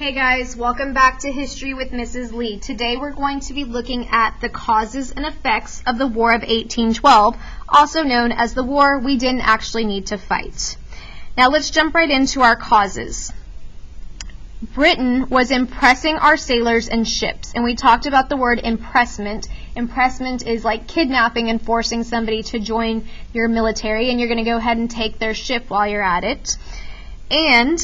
Hey guys, welcome back to History with Mrs. Lee. Today we're going to be looking at the causes and effects of the War of 1812, also known as the war we didn't actually need to fight. Now let's jump right into our causes. Britain was impressing our sailors and ships, and we talked about the word impressment. Impressment is like kidnapping and forcing somebody to join your military, and you're going to go ahead and take their ship while you're at it. And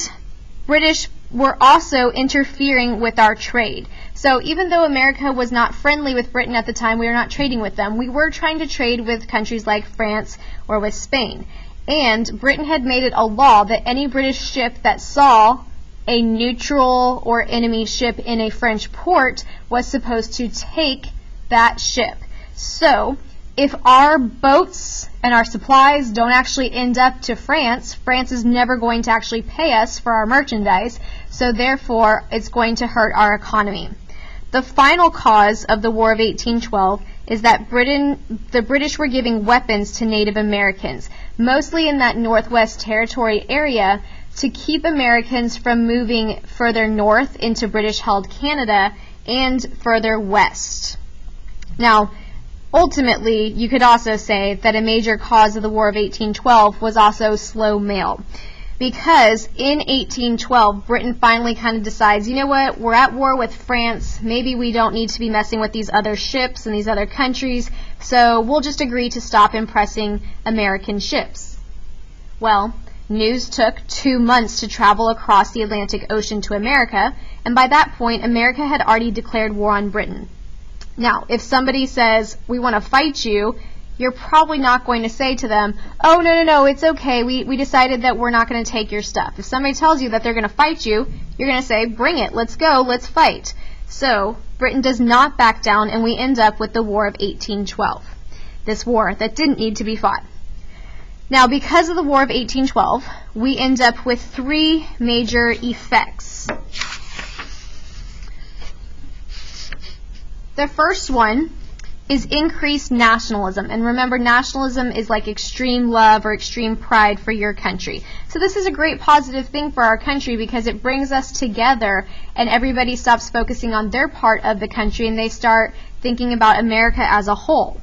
British were also interfering with our trade. So even though America was not friendly with Britain at the time, we were not trading with them, we were trying to trade with countries like France or with Spain. And Britain had made it a law that any British ship that saw a neutral or enemy ship in a French port was supposed to take that ship. So if our boats and our supplies don't actually end up to France, France is never going to actually pay us for our merchandise, so therefore it's going to hurt our economy. The final cause of the War of 1812 is that the British were giving weapons to Native Americans, mostly in that Northwest Territory area, to keep Americans from moving further north into British-held Canada and further west. Now, ultimately, you could also say that a major cause of the War of 1812 was also slow mail. Because in 1812, Britain finally kind of decides, you know what, we're at war with France, maybe we don't need to be messing with these other ships and these other countries, so we'll just agree to stop impressing American ships. Well, news took 2 months to travel across the Atlantic Ocean to America, and by that point, America had already declared war on Britain. Now, if somebody says, we want to fight you, you're probably not going to say to them, oh, no, it's okay, we decided that we're not going to take your stuff. If somebody tells you that they're going to fight you, you're going to say, bring it, let's go, let's fight. So, Britain does not back down, and we end up with the War of 1812, this war that didn't need to be fought. Now, because of the War of 1812, we end up with 3 major effects. The first one is increased nationalism. And remember, nationalism is like extreme love or extreme pride for your country. So this is a great positive thing for our country because it brings us together and everybody stops focusing on their part of the country and they start thinking about America as a whole.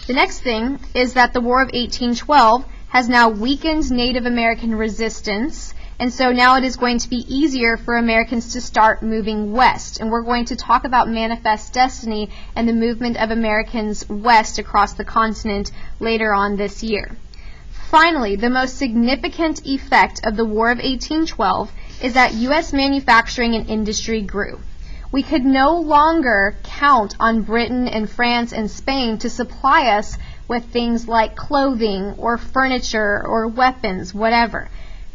The next thing is that the War of 1812 has now weakened Native American resistance, and so now it is going to be easier for Americans to start moving west. And we're going to talk about Manifest Destiny and the movement of Americans west across the continent later on this year. Finally, the most significant effect of the War of 1812 is that U.S. manufacturing and industry grew. We could no longer count on Britain and France and Spain to supply us with things like clothing or furniture or weapons, whatever.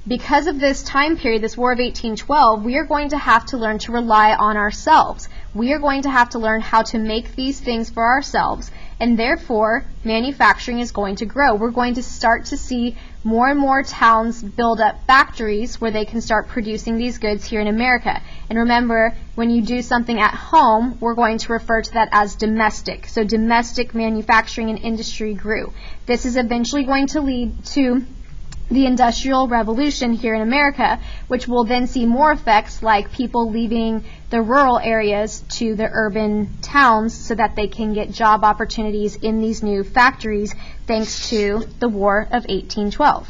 Because of this time period, this War of 1812, we are going to have to learn to rely on ourselves. We are going to have to learn how to make these things for ourselves, and therefore, manufacturing is going to grow. We're going to start to see more and more towns build up factories where they can start producing these goods here in America. And remember, when you do something at home, we're going to refer to that as domestic. So domestic manufacturing and industry grew. This is eventually going to lead to the Industrial Revolution here in America, which will then see more effects like people leaving the rural areas to the urban towns so that they can get job opportunities in these new factories thanks to the War of 1812.